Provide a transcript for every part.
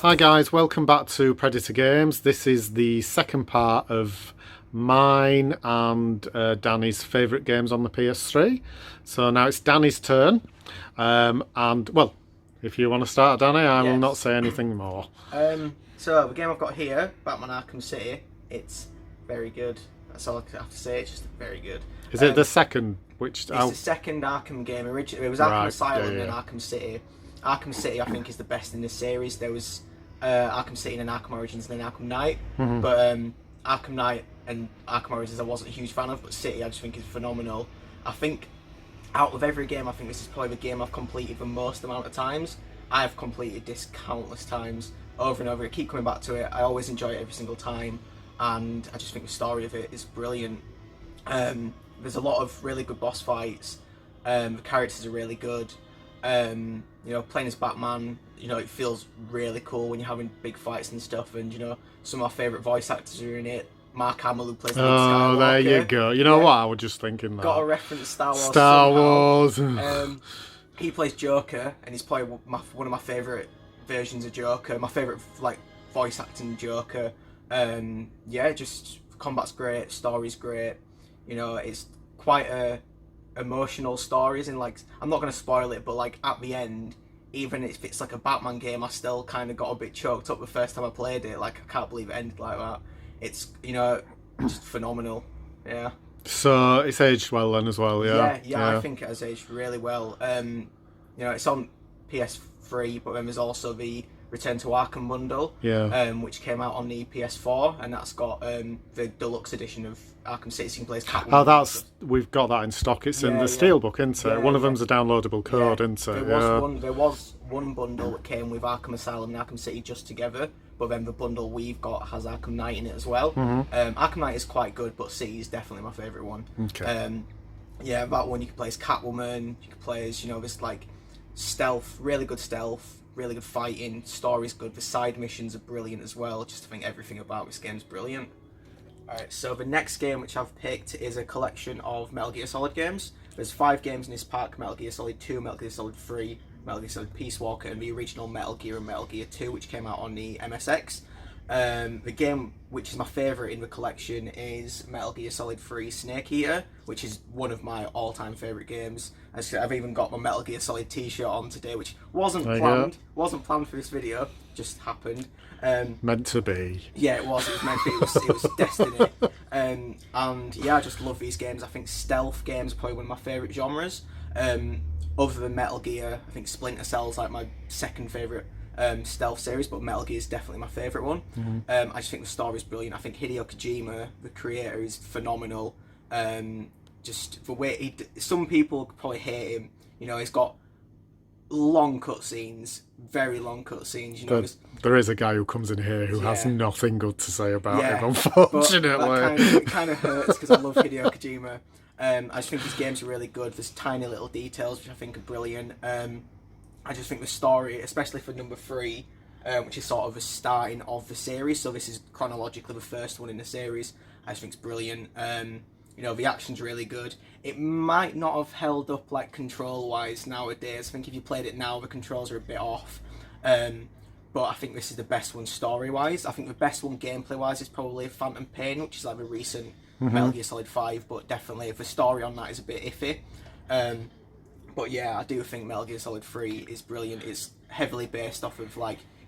Hi guys, welcome back to Predator Games. This is the second part of mine and Danny's favourite games on the PS3. So now it's Danny's turn. And, well, if you want to start, Danny, I will not say anything more. So the game I've got here, Batman Arkham City, it's very good. That's all I have to say, it's just very good. Is it the second? It's the second Arkham game. Originally, it was Arkham Asylum and Arkham City. Arkham City, I think, is the best in this series. There was Arkham City and then Arkham Origins and then Arkham Knight. Mm-hmm. But Arkham Knight and Arkham Origins I wasn't a huge fan of, but City I just think is phenomenal. I think out of every game, I think this is probably the game I've completed the most amount of times. I have completed this countless times, over and over. I keep coming back to it. I always enjoy it every single time, and I just think the story of it is brilliant. There's a lot of really good boss fights. The characters are really good. You know, playing as Batman, you know, it feels really cool when you're having big fights and stuff. And you know, some of my favourite voice actors are in it. Mark Hamill, who plays Luke Skywalker. Oh, there you go. You know what? I was just thinking that. Got to reference Star Wars. Star Wars. He plays Joker, and he's probably one of my favourite versions of Joker. My favourite voice acting Joker. Yeah, just combat's great, story's great. You know, it's quite a emotional stories, and I'm not going to spoil it, but at the end, even if it's like a Batman game, I still kind of got a bit choked up the first time I played it. I can't believe it ended like that. It's, you know, just phenomenal. Yeah. So it's aged well then as well, yeah. Yeah, I think it has aged really well. You know, it's on PS3, but then there's also the Return to Arkham bundle, which came out on the PS4, and that's got the deluxe edition of Arkham City, so you can play as Catwoman. Oh, we've got that in stock. It's in the Steelbook, isn't it? One of them's a downloadable code, isn't it? There was one bundle that came with Arkham Asylum and Arkham City just together, but then the bundle we've got has Arkham Knight in it as well. Arkham Knight is quite good, but City is definitely my favourite one. Okay. Yeah, that one you can play as Catwoman, you can play as, you know, this stealth, really good stealth, really good fighting, story's good, the side missions are brilliant as well. Just I think everything about this game's brilliant. Alright, so the next game which I've picked is a collection of Metal Gear Solid games. There's 5 games in this pack: Metal Gear Solid 2, Metal Gear Solid 3, Metal Gear Solid Peace Walker, and the original Metal Gear and Metal Gear 2, which came out on the MSX. The game which is my favourite in the collection is Metal Gear Solid 3 Snake Eater, which is one of my all-time favourite games. I've even got my Metal Gear Solid t-shirt on today, which wasn't planned for this video, just happened. Meant to be. Yeah, it was meant to be, it was destiny. And yeah, I just love these games. I think stealth games are probably one of my favourite genres. Other than Metal Gear, I think Splinter Cell's my second favourite stealth series, but Metal Gear is definitely my favourite one. I just think the story is brilliant. I think Hideo Kojima, the creator, is phenomenal. Just the way some people probably hate him. You know, he's got long cutscenes, very long cutscenes. You know, there is a guy who comes in here who has nothing good to say about him, unfortunately. It kind of hurts because I love Hideo Kojima. I just think his games are really good. There's tiny little details which I think are brilliant. I just think the story, especially for number 3, which is sort of a starting of the series, so this is chronologically the first one in the series, I just think it's brilliant. You know, the action's really good. It might not have held up control-wise nowadays. I think if you played it now, the controls are a bit off. But I think this is the best one story-wise. I think the best one gameplay-wise is probably Phantom Pain, which is a recent Metal Gear Solid 5, but definitely the story on that is a bit iffy. But yeah, I do think Metal Gear Solid 3 is brilliant. It's heavily based off of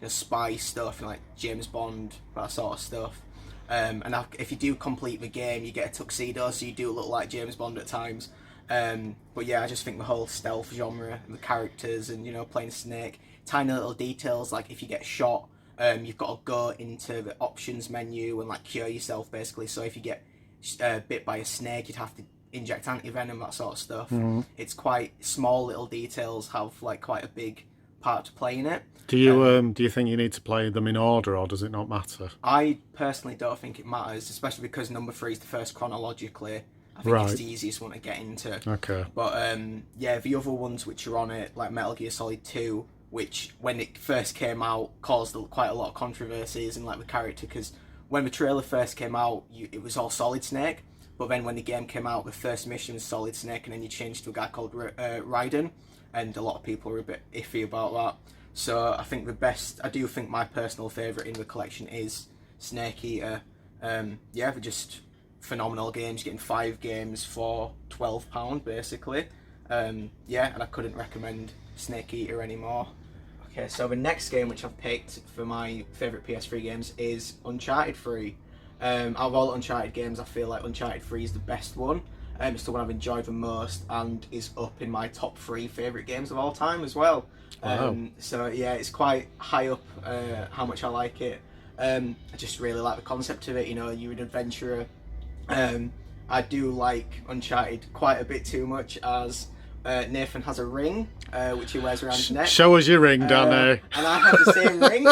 spy stuff and James Bond, that sort of stuff. And if you do complete the game, you get a tuxedo, so you do look like James Bond at times. But yeah, I just think the whole stealth genre, the characters, and you know, playing Snake, tiny little details, if you get shot, you've got to go into the options menu and cure yourself basically. So if you get bit by a snake, you'd have to inject anti-venom, that sort of stuff. It's quite small little details have quite a big part to play in it. Do you think you need to play them in order, or does it not matter? I personally don't think it matters, especially because number 3 is the first chronologically. I think it's the easiest one to get into. Okay. But yeah, the other ones which are on it, like Metal Gear Solid 2, which when it first came out caused quite a lot of controversies in the character, because when the trailer first came out, it was all Solid Snake. But then when the game came out, the first mission was Solid Snake, and then you changed to a guy called Raiden, and a lot of people were a bit iffy about that. So I think I do think my personal favourite in the collection is Snake Eater. Yeah, they're just phenomenal games. Getting 5 games for £12 basically. Yeah, and I couldn't recommend Snake Eater anymore. Okay, so the next game which I've picked for my favourite PS3 games is Uncharted 3. Out of all Uncharted games, I feel like Uncharted 3 is the best one. It's the one I've enjoyed the most and is up in my top 3 favourite games of all time as well. Wow. So yeah, it's quite high up how much I like it. I just really like the concept of it. You know, you're an adventurer. I do like Uncharted quite a bit too much, as Nathan has a ring which he wears around his neck. Show us your ring, Danny. And I have the same ring.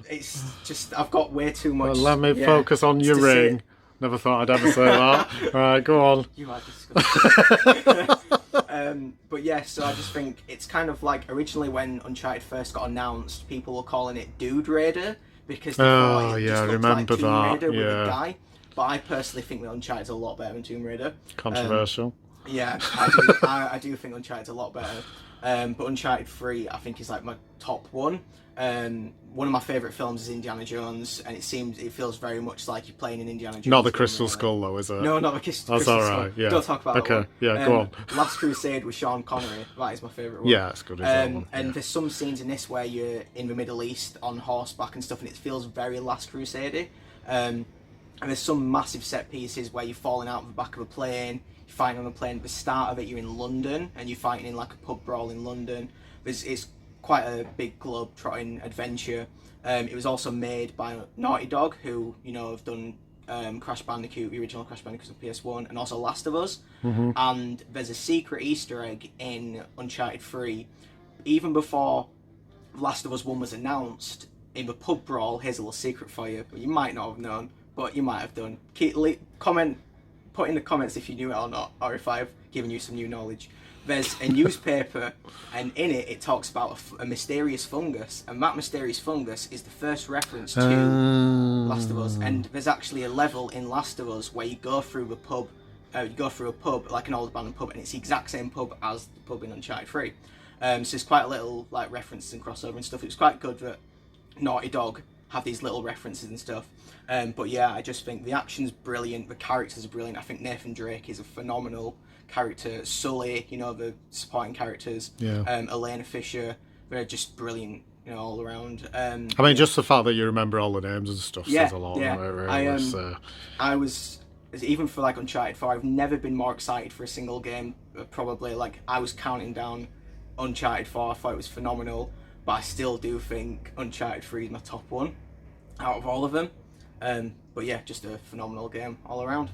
It's just, I've got way too much. Well, let me focus on your ring. Never thought I'd ever say that. Alright, go on. You might discuss. But yeah, so I just think it's kind of like, originally when Uncharted first got announced, people were calling it Dude Raider because they thought it just looked like Tomb Raider with a guy. But I personally think that Uncharted's a lot better than Tomb Raider. Controversial. Yeah, I do think Uncharted's a lot better. But Uncharted 3, I think, is like my top one. One of my favourite films is Indiana Jones, and it feels very much like you're playing an Indiana Jones. Not the Crystal Skull, though, is it? No, not the Crystal Skull. That's alright, yeah. Don't talk about that one. Yeah, go on. Last Crusade with Sean Connery, that is my favourite one. Yeah, it's good. And there's some scenes in this where you're in the Middle East on horseback and stuff, and it feels very Last Crusade. And there's some massive set pieces where you're falling out of the back of a plane, you're fighting on a plane. At the start of it, you're in London, and you're fighting in like a pub brawl in London. It's quite a big globe-trotting adventure. It was also made by Naughty Dog, who, you know, have done Crash Bandicoot, the original Crash Bandicoot on PS1, and also Last of Us. Mm-hmm. And there's a secret Easter egg in Uncharted 3. Even before Last of Us 1 was announced, in the pub brawl, here's a little secret for you, but you might not have known, but you might have done. Put in the comments if you knew it or not, or if I've given you some new knowledge. There's a newspaper, and in it talks about a mysterious fungus, and that mysterious fungus is the first reference to Last of Us. And there's actually a level in Last of Us where you go through a pub, like an old abandoned pub, and it's the exact same pub as the pub in Uncharted 3. So it's quite a little like references and crossover and stuff. It was quite good that Naughty Dog have these little references and stuff. But yeah, I just think the action's brilliant, the characters are brilliant. I think Nathan Drake is a phenomenal character. Sully, you know, the supporting characters. Yeah. Elena Fisher, they're just brilliant, you know, all around. I mean, just the fact that you remember all the names and stuff says a lot. Yeah. Really. I was, even for like Uncharted 4, I've never been more excited for a single game. Probably, like, I was counting down Uncharted 4. I thought it was phenomenal, but I still do think Uncharted 3 is my top one out of all of them. But yeah, just a phenomenal game all around.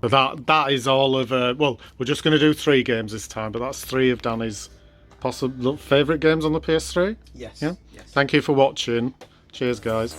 That is all of well, we're just going to do 3 games this time, but that's 3 of Danny's possible favourite games on the PS3. Yes. Yeah. Yes. Thank you for watching. Cheers, guys.